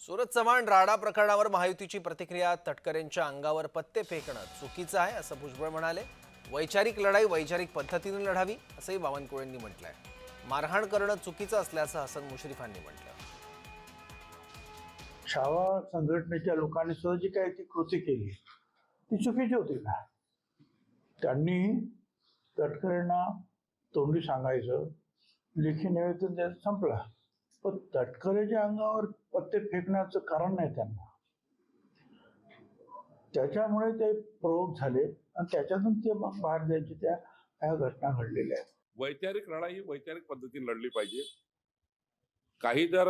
सुरत चव्हाण राडा प्रकरणावर महायुतीची प्रतिक्रिया. तटकरेंच्या अंगावर पत्ते फेकणं चुकीचं आहे असं भुजबळ म्हणाले. वैचारिक लढाई वैचारिक पद्धतीने लढावी असंही बावनकुळेंनी म्हटलंय. मारहाण करणं चुकीचं असल्याचं हसन मुश्रीफांनी म्हटलं. छावा संघटनेच्या लोकांनी सुद्धा जी काही ती कृती केली ती चुकीची होती ना. त्यांनी तटकरेंना तोंडी सांगायचं, लेखी निवेदन द्यायचं, संपला. पण तटकरेच्या अंगावर पत्ते फेकण्याचं कारण नाही त्यांना. त्याच्यामुळे ते प्रयोग झाले आणि त्याच्यातून ते मग बाहेर द्यायची त्या घटना घडलेल्या आहेत. वैचारिक लढाई ही वैचारिक पद्धतीने लढली पाहिजे. काही जर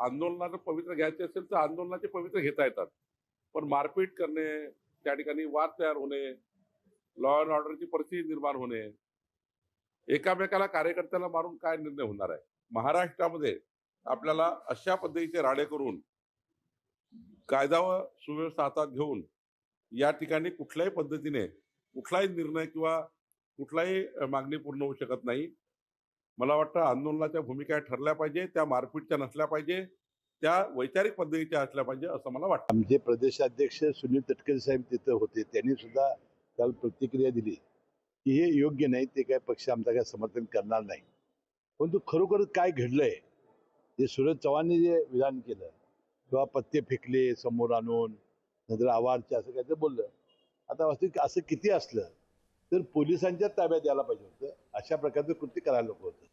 आंदोलनाचं पवित्र घ्यायचे असेल तर आंदोलनाचे पवित्र घेता येतात, पण मारपीट करणे, त्या ठिकाणी वाद तयार होणे, लॉ अँड ऑर्डरची परिस्थिती निर्माण होणे, एकामेकाला कार्यकर्त्याला मारून काय निर्णय होणार आहे. महाराष्ट्रामध्ये आपल्याला अशा पद्धतीचे राडे करून कायदा व सुव्यवस्था हातात घेऊन या ठिकाणी कुठल्याही पद्धतीने कुठलाही निर्णय किंवा कुठलाही मागणी पूर्ण होऊ शकत नाही. मला वाटतं आंदोलनाच्या भूमिका ठरल्या पाहिजे, त्या मारपीटच्या नसल्या पाहिजे, त्या वैचारिक पद्धतीच्या असल्या पाहिजे असं मला वाटतं. आमचे प्रदेशाध्यक्ष सुनील तटकरे साहेब तिथं होते. त्यांनी सुद्धा काल प्रतिक्रिया दिली की हे योग्य नाही, ते काय पक्ष आमचा काय समर्थन करणार नाही. परंतु खरोखरच काय घडलंय, जे सुरत चव्हाणने जे विधान केलं किंवा पत्ते फेकले समोर आणून, नंतर आवारचे असं काय ते बोललं, आता वास्तविक असं किती असलं तर पोलिसांच्या ताब्यात यायला पाहिजे होतं. अशा प्रकारचं कृत्य करायला नको होतं.